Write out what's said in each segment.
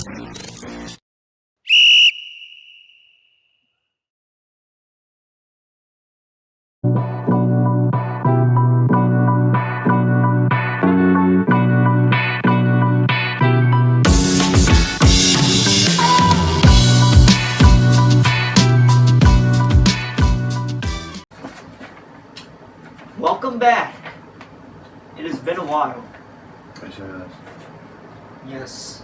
Welcome back. It has been a while. Yes, it has. Yes.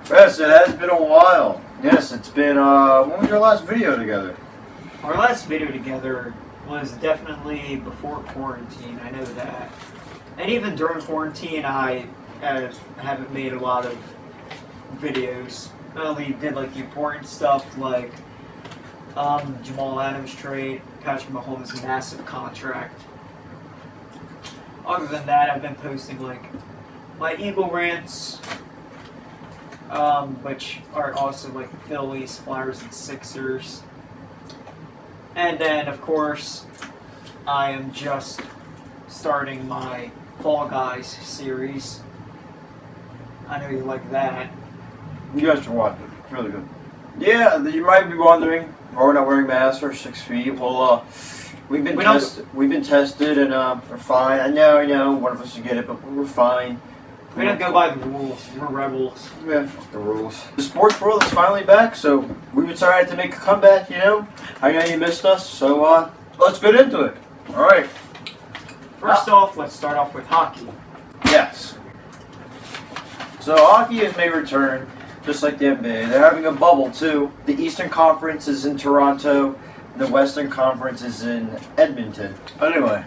Yes, it has been a while. Yes, it's been, when was your last video together? Our last video together was definitely before quarantine, I know that. And even during quarantine, I haven't made a lot of videos. I only did like the important stuff like Jamal Adams trade, Patrick Mahomes' massive contract. Other than that, I've been posting like my Eagle rants, which are also like the Phillies, Flyers, and Sixers. And then, of course, I am just starting my Fall Guys series. I know you like that. You guys should watch it. It's really good. Yeah, you might be wondering why we're not wearing masks or 6 feet. Well, we've been tested and we're fine. I know, one of us should get it, but we're fine. We don't go by the rules. We're rebels. Yeah, fuck the rules. The sports world is finally back, so we decided to make a comeback, you know? I know you missed us, so let's get into it. Alright. First off, let's start off with hockey. Yes. So hockey has made return, just like the NBA. They're having a bubble, too. The Eastern Conference is in Toronto, and the Western Conference is in Edmonton. Anyway.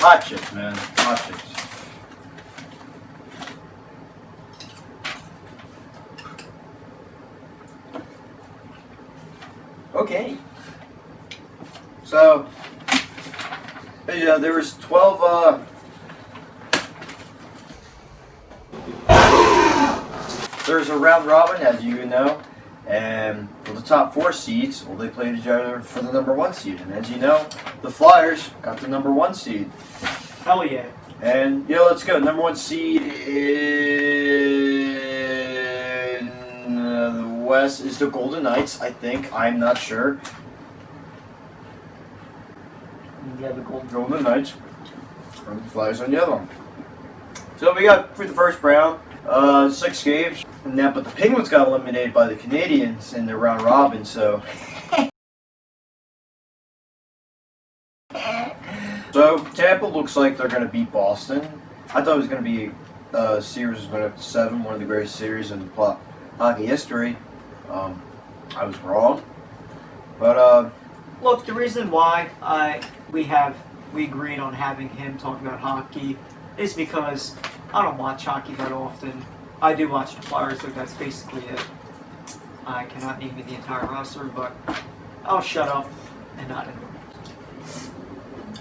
Hot chips, man. Hot chips. Okay. So, yeah, there was 12, there's a round robin, as you know, and for the top 4 seeds, well, they played each other for the number 1 seed, and as you know, the Flyers got the number 1 seed. Hell yeah. And, yeah, let's go. Number 1 seed in the West is the Golden Knights, I think. I'm not sure. Yeah, the Golden Knights. And the Flyers on the other one. So we got, for the first round, 6 games. But the Penguins got eliminated by the Canadiens in their round robin, so... So, Tampa looks like they're going to beat Boston. I thought it was going to be a series was going to 7, one of the greatest series in hockey history. I was wrong. But, look, the reason why we agreed on having him talk about hockey is because I don't watch hockey that often. I do watch the Flyers, so that's basically it. I cannot name you the entire roster, but I'll shut up and not interrupt.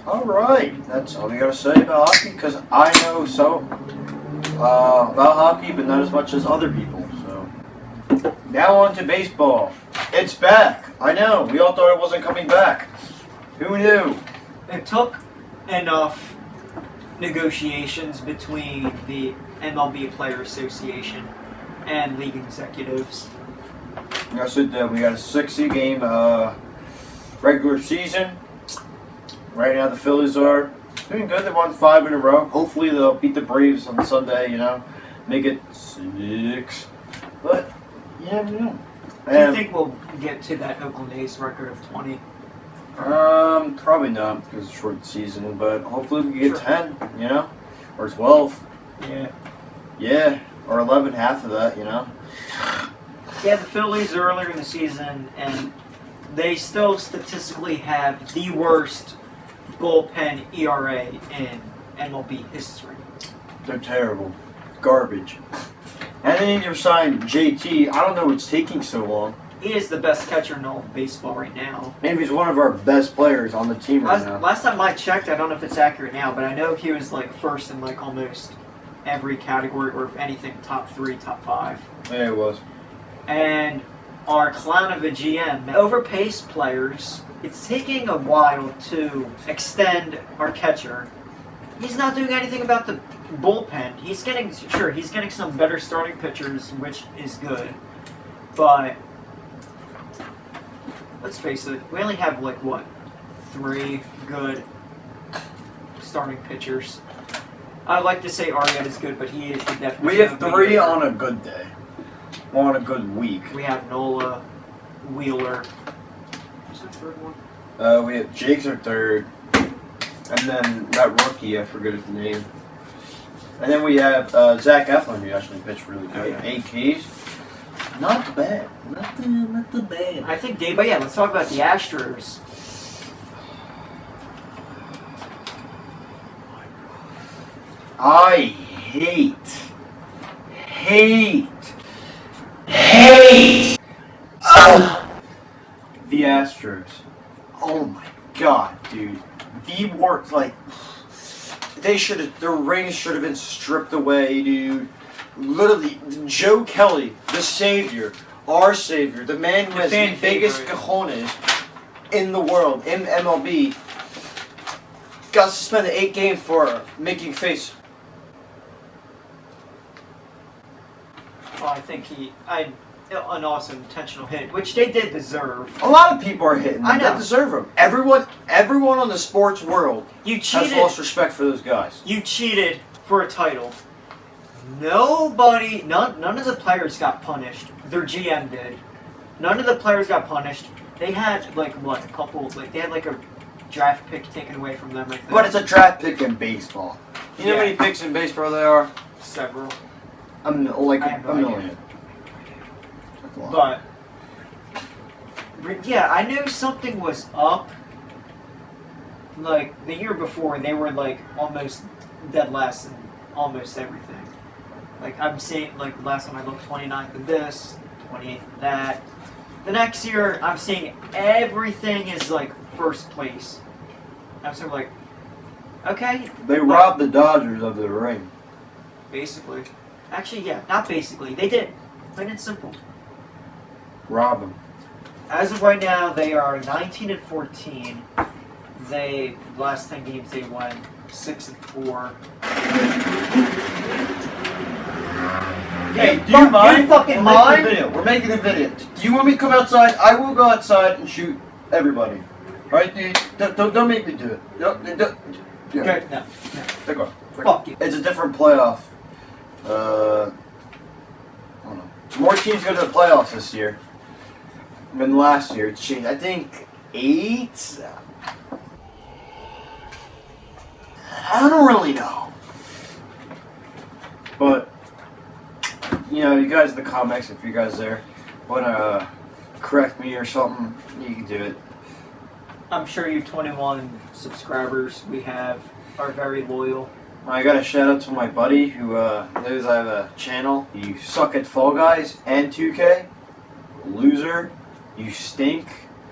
alright, that's all we gotta say about hockey, because I know so about hockey, but not as much as other people, so. Now on to baseball. It's back. I know, we all thought it wasn't coming back. Who knew? It took enough negotiations between the MLB Player Association and league executives. Yes, we got a 60-game regular season. Right now the Phillies are doing good. They won 5 in a row. Hopefully they'll beat the Braves on Sunday, you know. Make it 6. But, you never know. Do you think we'll get to that Oakland A's record of 20? Probably not because it's a short season, but hopefully we can get 10, you know? Or 12. Yeah. Yeah, or 11, half of that, you know? Yeah, the Phillies earlier in the season, and they still statistically have the worst bullpen ERA in MLB history. They're terrible. Garbage. And they need to sign JT. I don't know what's taking so long. He is the best catcher in all of baseball right now. Maybe he's one of our best players on the team right now. Last time I checked, I don't know if it's accurate now, but I know he was like first in like almost every category, or if anything, top 3, top 5. Yeah, it was. and our clown of a GM overpays players. It's taking a while to extend our catcher. He's not doing anything about the bullpen. He's getting some better starting pitchers, which is good. But let's face it, we only have like what, 3 good starting pitchers. I'd like to say Arrieta's good, but he is definitely. We have 3 on a good day. On a good week. We have Nola, Wheeler. Who's the third one? We have Jake's our third. And then that rookie, I forget his name. And then we have Zach Eflin, who actually pitched really good. Oh, yeah. 8 Ks. Not bad. Not too bad. I think Dave. But yeah, let's talk about the Astros. I hate the Astros. Oh my god, dude. The worst, like, their rings should have been stripped away, dude. Literally, Joe Kelly, the savior, our savior, the man who has the biggest cojones in the world, in MLB, got suspended 8 games for making face. Well, I think an awesome intentional hit, which they did deserve. A lot of people are hitting them. I know. They deserve them. Everyone on the sports world You cheated. has lost respect for those guys. You cheated for a title. None of the players got punished. Their GM did. None of the players got punished. They had like what, a couple, like they had like a draft pick taken away from them. I think. But it's a draft pick in baseball. You know how many picks in baseball there are? Several. A million. That's a lot. But yeah, I knew something was up. Like the year before, they were like almost dead last in almost everything. Like I'm seeing, like last time I looked, 29th in this, 28th in that. The next year, I'm seeing everything is like first place. I'm sort of like, okay. They robbed the Dodgers of the ring. Basically. Actually, yeah, not basically. They did. Plain and simple. Rob them. As of right now, they are 19 and 14. The last 10 games they won 6 and 4. Hey, do you mind? You fucking We're mind? making a video. We're making a video. Do you want me to come outside? I will go outside and shoot everybody. Alright, dude? Don't make me do it. Yeah. Okay, no. Take off. Fuck you. It's a different playoff. I don't know. More teams go to the playoffs this year than last year. It's changed. I think 8. I don't really know. But you know, you guys in the comments, if you guys there wanna correct me or something, you can do it. I'm sure you 21 subscribers we have are very loyal. I got a shout out to my buddy who knows I have a channel. You suck at Fall Guys and 2K. Loser. You stink.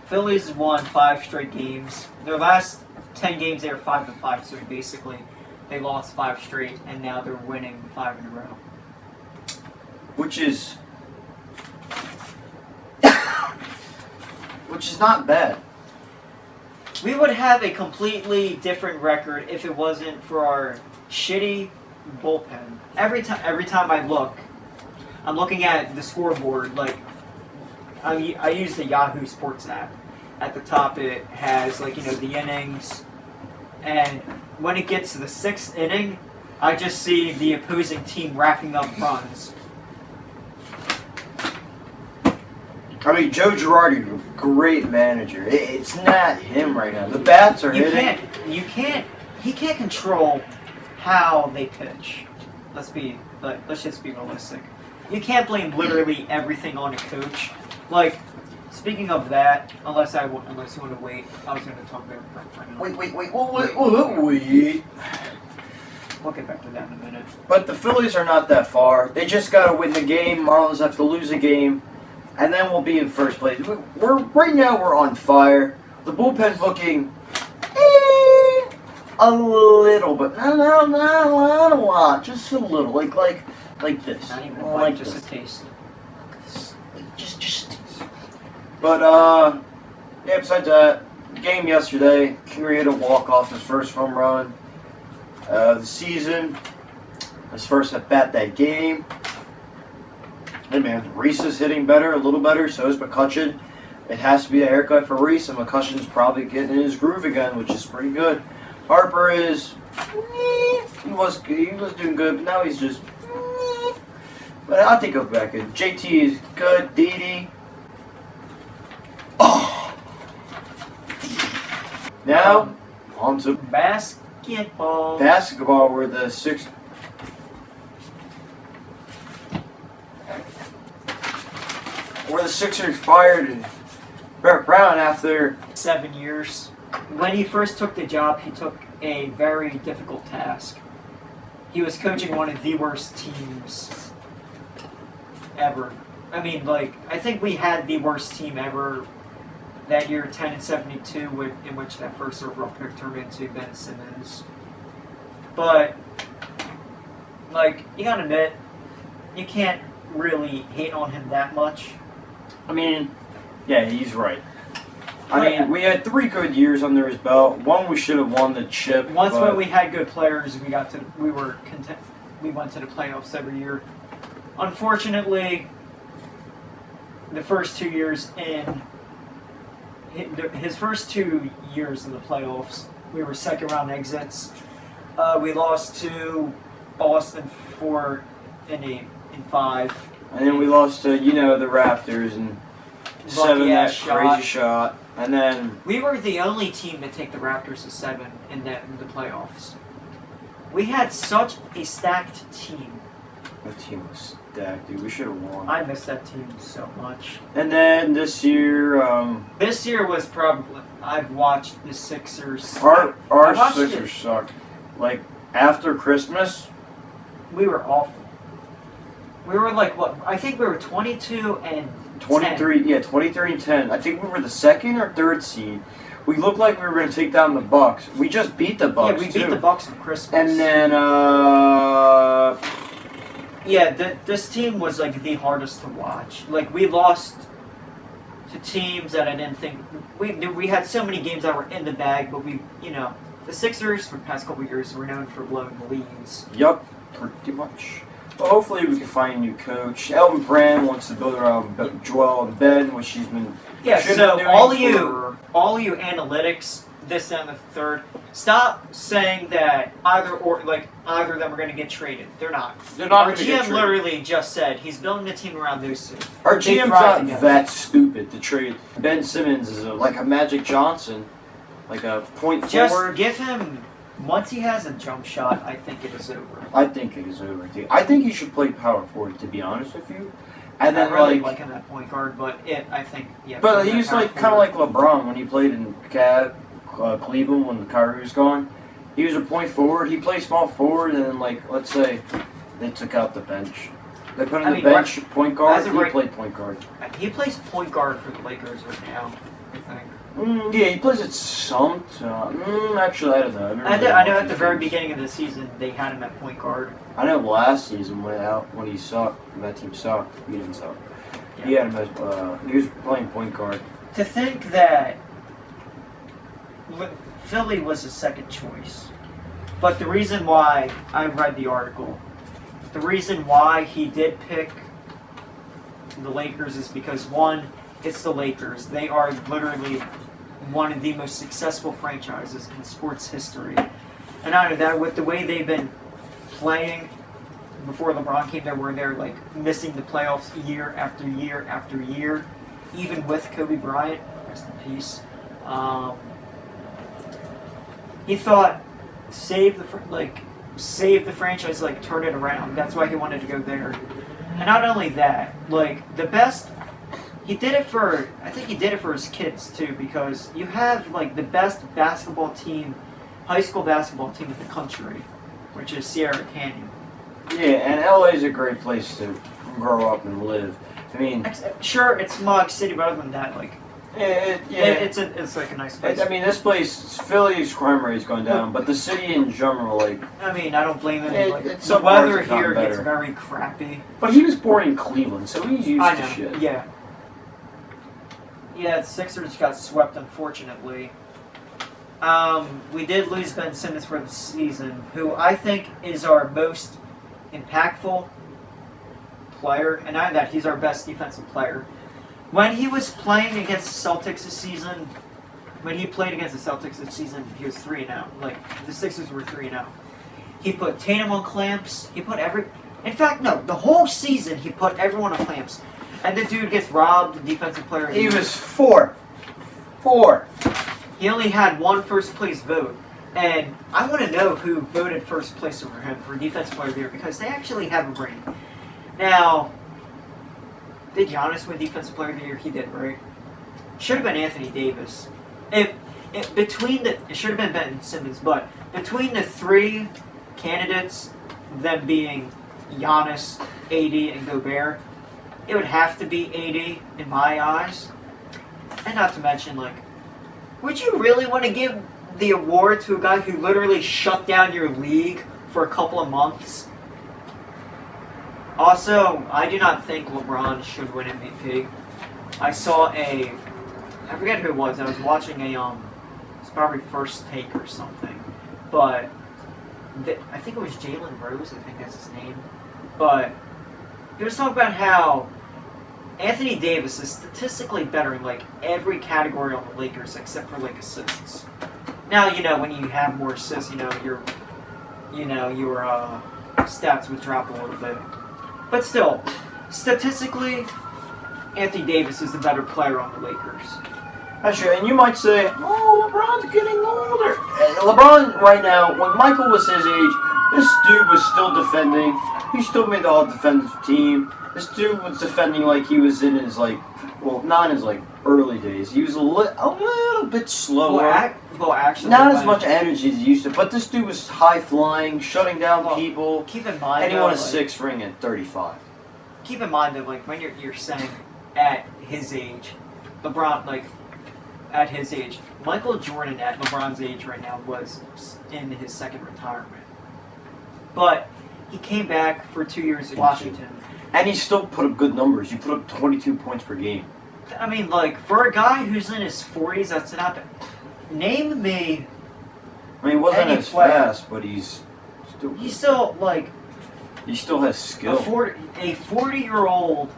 Phillies won 5 straight games. Their last 10 games they were 5-5, so basically they lost 5 straight, and now they're winning 5 in a row. Which is not bad. We would have a completely different record if it wasn't for our shitty bullpen. Every time I look, I'm looking at the scoreboard. Like I use the Yahoo Sports app. At the top, it has like the innings, and when it gets to the 6th inning, I just see the opposing team racking up runs. I mean, Joe Girardi, great manager. It's not him right now. The bats are hitting. He can't control how they pitch. Let's just be realistic. You can't blame literally everything on a coach. Like, speaking of that, unless you want to wait, I was going to talk about it right now. Wait. We'll get back to that in a minute. But the Phillies are not that far. They just got to win the game. Marlins have to lose a game. And then we'll be in first place. Right now we're on fire. The bullpen's looking a little, but not a lot. Just a little, like this. Not even like just this. a taste. Like But yeah. Besides that, the game yesterday, Kingery had a walk off his first home run. The season, his first at bat that game. Hey man, Reese is hitting better, a little better. So is McCutcheon. It has to be a haircut for Reese, and McCutcheon's probably getting in his groove again, which is pretty good. Harper is, he was doing good, but now he's just. But I think he'll be back in. JT is good. Didi. Oh. Now on to Basketball. where the Sixers fired Brett Brown after 7 years. When he first took the job, he took a very difficult task. He was coaching one of the worst teams ever. I mean, like, I think we had the worst team ever that year, 10-72, in which that first overall pick turned into Ben Simmons. But, like, you gotta admit, you can't really hate on him that much. I mean, yeah, he's right. I mean, we had 3 good years under his belt. One, we should have won the chip. Once when we had good players, we were content. We went to the playoffs every year. Unfortunately, the first 2 years his first 2 years in the playoffs, we were second round exits. We lost to Boston 4-5. And then we lost to, the Raptors and 7 that crazy shot. And then we were the only team to take the Raptors to 7 in the playoffs. We had such a stacked team. That team was stacked, dude. We should have won. I miss that team so much. And then this year, this year was probably. I've watched the Sixers. Our Sixers suck. Like after Christmas, we were awful. We were like what? I think we were 22-10. 23. Yeah, 23-10. I think we were the 2nd or 3rd seed. We looked like we were going to take down the Bucks. We just beat the Bucks. Yeah, we beat the Bucks on Christmas. And then, yeah, this team was like the hardest to watch. Like we lost to teams that I didn't think we had so many games that were in the bag, but the Sixers for the past couple of years were known for blowing leads. Yup, pretty much. Well, hopefully we can find a new coach. Elton Brand wants to build around Joel Embiid, which she's been. Yeah, so all of you analytics, this and the third, stop saying that either of them are going to get traded. They're not. They're not. Our GM literally just said he's building a team around those two. Our GM's not that stupid to trade. Ben Simmons is like a Magic Johnson, like a point just forward. Give him. Once he has a jump shot, I think it is over. I think it is over. I think he should play power forward, to be honest with you. And then I really like him at point guard, but I think yeah. But he's like kind of like LeBron when he played in Cleveland when Kyrie was gone. He was a point forward. He played small forward, and then let's say they took out the bench. They put him on the bench point guard. He played point guard. He plays point guard for the Lakers right now, I think. Yeah, he plays at some time. Actually, I don't know. I know at the very beginning of the season they had him at point guard. I know last season when he sucked, that team sucked. He didn't suck. Yeah. He had him as he was playing point guard. To think that Philly was a second choice, but the reason why I read the article, the reason why he did pick the Lakers is because one, it's the Lakers. They are literally one of the most successful franchises in sports history. And out of that, with the way they've been playing before LeBron came there, where they're missing the playoffs year after year after year, even with Kobe Bryant, rest in peace. He thought save the franchise, turn it around. That's why he wanted to go there. And not only that, the best. I think he did it for his kids too, because you have the best high school basketball team in the country, which is Sierra Canyon. Yeah, and LA is a great place to grow up and live. I mean, sure, it's Mog City, but other than that, it's a nice place. I mean, this place, Philly's crime rate is going down, but the city in general, I mean, I don't blame him. The weather here gets very crappy. But he was born in Cleveland, so he's used to shit. Yeah. Yeah, the Sixers got swept, unfortunately. We did lose Ben Simmons for the season, who I think is our most impactful player, and not that he's our best defensive player. When he was playing against the Celtics this season, he was 3-0. Like, the Sixers were 3-0. He put Tatum on clamps. In fact, no, the whole season he put everyone on clamps. And the dude gets robbed, defensive player. He was 4. He only had one first place vote. And I want to know who voted first place over him for defensive player of the year, because they actually have a brain. Now, did Giannis win defensive player of the year? He did, right? Should have been Anthony Davis. It should have been Ben Simmons, but between the three candidates, them being Giannis, AD, and Gobert, it would have to be AD in my eyes. And not to mention, like, would you really want to give the award to a guy who literally shut down your league for a couple of months? Also, I do not think LeBron should win MVP. I forget who it was. I was watching it's probably First Take or something, but I think it was Jalen Rose. I think that's his name. But he was talking about how Anthony Davis is statistically better in like every category on the Lakers except for like assists. Now, when you have more assists, your stats would drop a little bit. But still, statistically, Anthony Davis is the better player on the Lakers. That's true. And you might say, oh, LeBron's getting older. And LeBron, right now, when Michael was his age, this dude was still defending. He still made the all-defensive team. This dude was defending like he was in his, not in his, early days. He was a little bit slower. Actually, not as much energy as he used to. But this dude was high-flying, shutting down people. Keep in mind, and he won a 6th ring at 35. Keep in mind, though, when you're saying at his age, LeBron, at his age, Michael Jordan at LeBron's age right now was in his second retirement. But he came back for 2 years in Washington. And he still put up good numbers. He put up 22 points per game. I mean, for a guy who's in his 40s, that's not... Name me... I mean, he wasn't as fast, but he's still... He's still, he still has skill. A 40-year-old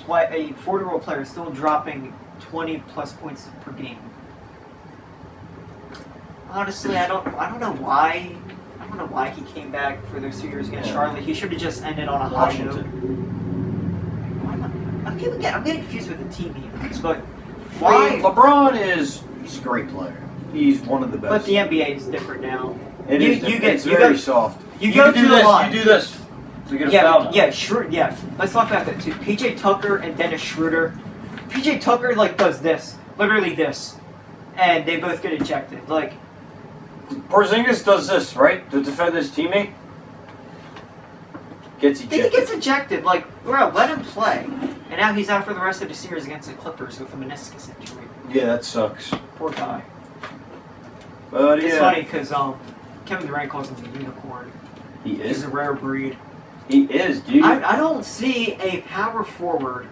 player is still dropping 20-plus points per game. Honestly, I don't know why... I don't know why he came back for those 2 years against Charlotte. He should have just ended on a high note. I'm getting confused with the team he owns, but why? I mean, LeBron he's a great player. He's one of the best. But the NBA is different now. It's very soft. You go to the line. You do this. So you get a foul now. Yeah. Let's talk about that too. PJ Tucker and Dennis Schroeder. PJ Tucker does this, literally this, and they both get ejected. Porzingis does this, right, to defend his teammate. Gets ejected. He gets ejected. Bro, let him play. And now he's out for the rest of the series against the Clippers with a meniscus injury. Yeah, that sucks. Poor guy. But it's funny because Kevin Durant calls him a unicorn. He is. He's a rare breed. He is, dude. I don't see a power forward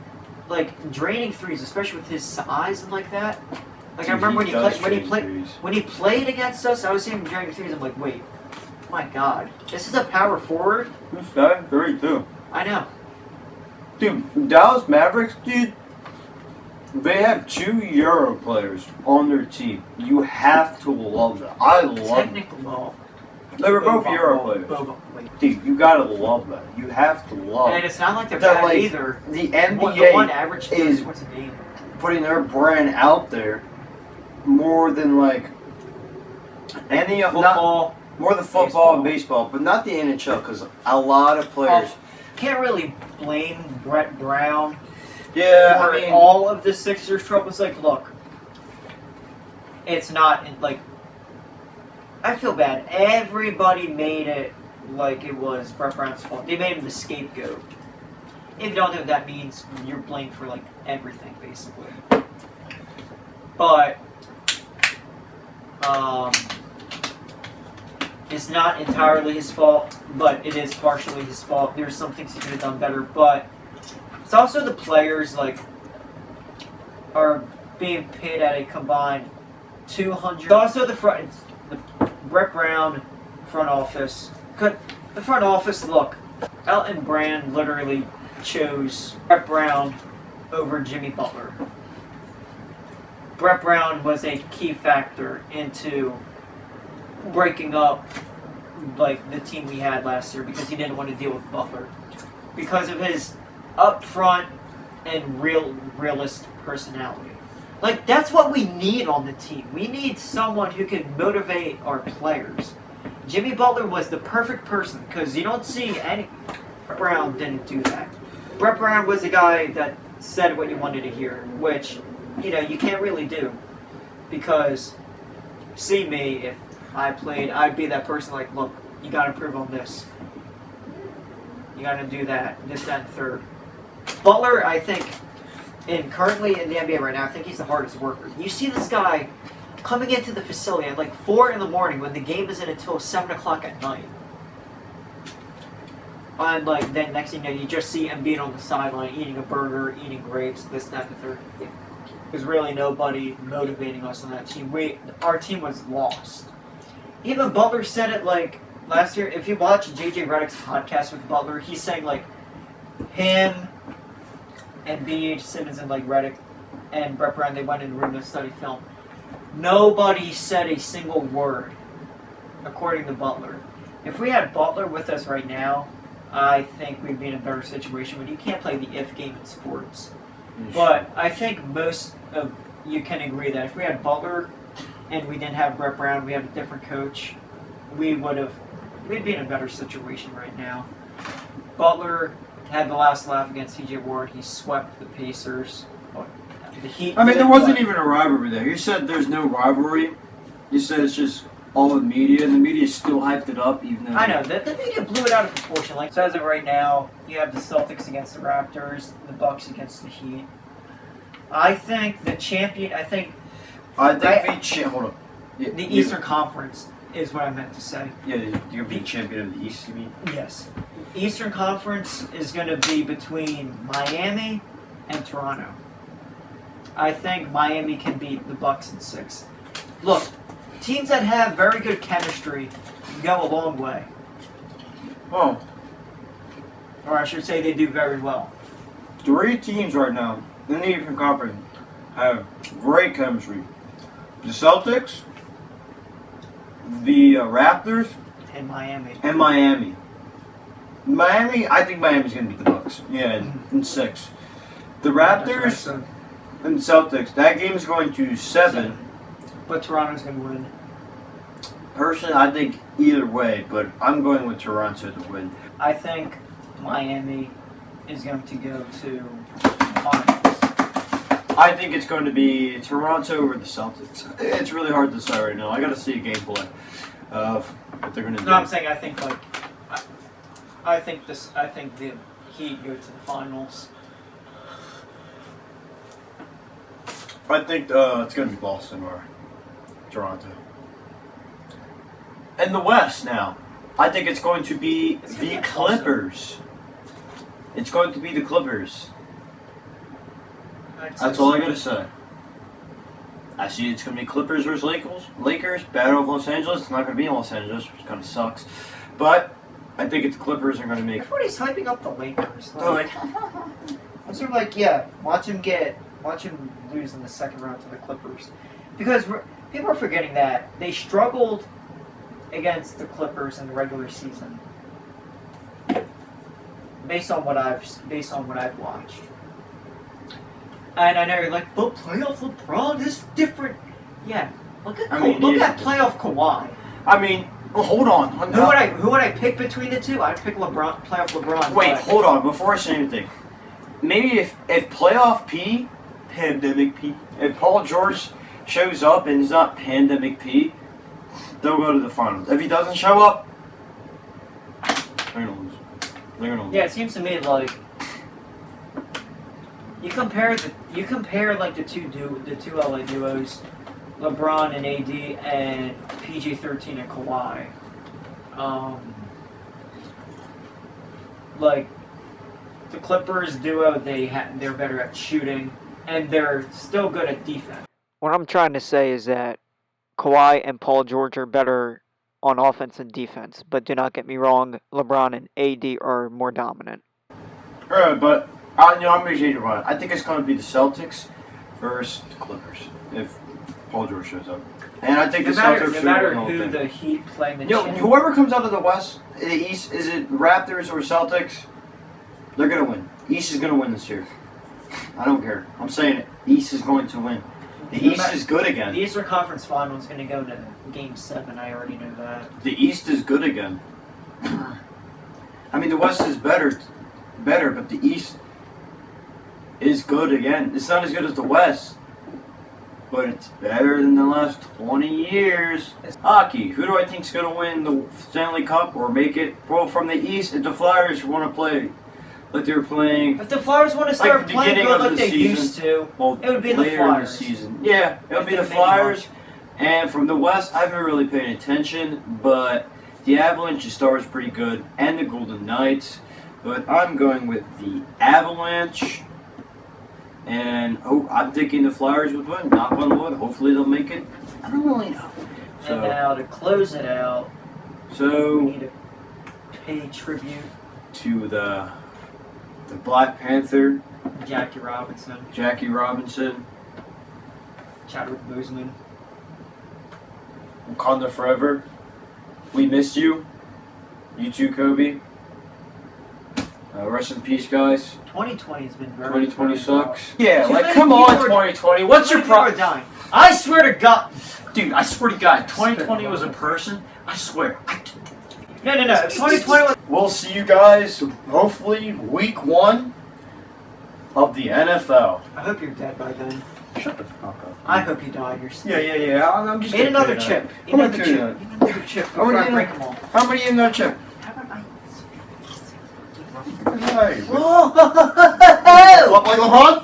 draining threes, especially with his size and like that. I remember when he played against us, I was seeing him draining threes. I'm like, wait, my God, this is a power forward. This guy, 32. I know. Dude, Dallas Mavericks, dude. They have 2 Euro players on their team. You have to love that. I love it. Technical law. They were both Euro players. Dude, you gotta love that. You have to love it. And it's not like they're bad either. The NBA one average is points a game. putting their brand out there more than any of football, more than football and baseball, but not the NHL because a lot of players can't really blame Brett Brown. Yeah, for all of the Sixers troubles. Look, it's not I feel bad. Everybody made it like it was Brett Brown's fault. They made him the scapegoat. If you don't know what that means, you're blamed for everything basically. But it's not entirely his fault, but it is partially his fault. There's some things he could have done better, but it's also the players. are being paid at a combined 200. Also, the Brett Brown front office. The front office, look, Elton Brand literally chose Brett Brown over Jimmy Butler. Brett Brown was a key factor into breaking up like the team we had last year because he didn't want to deal with Butler because of his upfront and realist personality. Like, that's what we need on the team. We need someone who can motivate our players. Jimmy Butler was the perfect person because you don't see any. Brett Brown didn't do that. Brett Brown was a guy that said what you wanted to hear, which, you can't really do. Because, see me, if I played, I'd be that person like, look, you got to improve on this. You got to do that, this, that, and third. Butler, I think, currently in the NBA right now, I think he's the hardest worker. You see this guy coming into the facility at like 4 in the morning when the game isn't until 7 o'clock at night. And like then next thing you know, you just see him being on the sideline, eating a burger, eating grapes, this, that, and the third. There's really nobody motivating us on that team. Our team was lost. Even Butler said it like last year. If you watch JJ Redick's podcast with Butler, he's saying like him and B.H. Simmons and like Redick and Brett Brown, they went in the room to study film. Nobody said a single word, according to Butler. If we had Butler with us right now, I think we'd be in a better situation. But you can't play the if game in sports. But I think most of you can agree that if we had Butler and we didn't have Brett Brown, we had a different coach, we'd be in a better situation right now. Butler had the last laugh against T.J. Ward. He swept the Pacers. The Heat. I mean, there wasn't even a rivalry there. You said there's no rivalry. You said it's just all the media, and the media still hyped it up, even though... I know. The media blew it out of proportion. Like, so as of right now, you have the Celtics against the Raptors, the Bucks against the Heat. I think the champion... hold on. Yeah, the Eastern Conference is what I meant to say. Yeah, you're going to be champion of the East, you mean? Yes. Eastern Conference is going to be between Miami and Toronto. I think Miami can beat the Bucks in 6. Look, teams that have very good chemistry go a long way. Oh. Or I should say they do very well. 3 teams right now in the Eastern Conference have great chemistry. The Celtics, the Raptors, And Miami. Miami, I think Miami's going to beat the Bucks. Yeah, in 6. The Raptors and the Celtics, that game is going to 7. But Toronto's going to win. Personally, I think either way, but I'm going with Toronto to win. I think Miami is going to go to finals. I think it's going to be Toronto or the Celtics. It's really hard to decide right now. I got to see a gameplay of what they're going to do. No, I'm saying I think the Heat go to the finals. I think it's going to be Boston or Toronto. In the West now, I think it's going to be the Clippers. It's going to be the Clippers. That's all I got to say. I see it's going to be Clippers versus Lakers. Battle of Los Angeles. It's not going to be in Los Angeles, which kind of sucks. But I think it's Clippers are going to make... Everybody's hyping up the Lakers. Like, I'm sort of like, yeah, watch him lose in the second round to the Clippers. Because people are forgetting that they struggled against the Clippers in the regular season. Based on what I've watched. And I know you're like, but playoff LeBron is different. Yeah. Look at playoff Kawhi. I mean, well, hold on. Who would I pick between the two? I'd pick playoff LeBron. Wait, hold on. Before I say anything, maybe if playoff P, pandemic P, if Paul George shows up and he's not pandemic P, they'll go to the finals. If he doesn't show up, they're gonna lose. Yeah, it seems to me like you compare like the two LA duos, LeBron and AD, and PG-13 and Kawhi. Like the Clippers duo, they're better at shooting. and they're still good at defense. What I'm trying to say is that Kawhi and Paul George are better on offense and defense, but do not get me wrong, LeBron and AD are more dominant. But I'm going to change your mind. I think it's going to be the Celtics versus the Clippers if Paul George shows up. And I think No the matter, Celtics no should matter win the whole who thing. the Heat play in the Whoever comes out of the West, the East, is it Raptors or Celtics? They're going to win. East is going to win this year. I don't care. I'm saying it. East is going to win. The East is good The again. Eastern Conference Final is going to go to Game 7. I already know that. The East is good again. I mean, the West is better, but the East is good again. It's not as good as the West, but it's better than the last 20 years. Hockey. Who do I think is going to win the Stanley Cup or make it? Well, from the East, if the Flyers want to play like they were playing, If the Flyers want to start the playing beginning good of like the they season. used to, well, it would be the later in the Flyers. season. Yeah, it would be the If they made Flyers. And from the West, I haven't really paid attention, but the Avalanche is stars pretty good, and the Golden Knights. But I'm going with the Avalanche. And I'm thinking the Flyers would win. Knock on wood. Hopefully they'll make it. I don't really know. And now to close it out, we So need to pay tribute to the Black Panther, to Jackie Robinson, Jackie Robinson, Chadwick Boseman. Wakanda Forever. We missed you. You too, Kobe. Rest in peace, guys. 2020 has been very 2020 very sucks. rough. Yeah, Too like many come people on, are- 2020. What's your Too many people problem? are dying. I swear to God. Dude, I swear to God, 2020 was a person. I swear. No. If 2020 was. We'll see you guys, hopefully, week 1 of the NFL. I hope you're dead by then. Shut the fuck up. I hope you die in your sleep. Yeah. I'm just Eat gonna another do that. chip. Eat I'm gonna another do chip. that. Eat another chip I'm before gonna I do break that. them all. How many in that chip? How about I? Hey. Whoa! Flop like LeBron?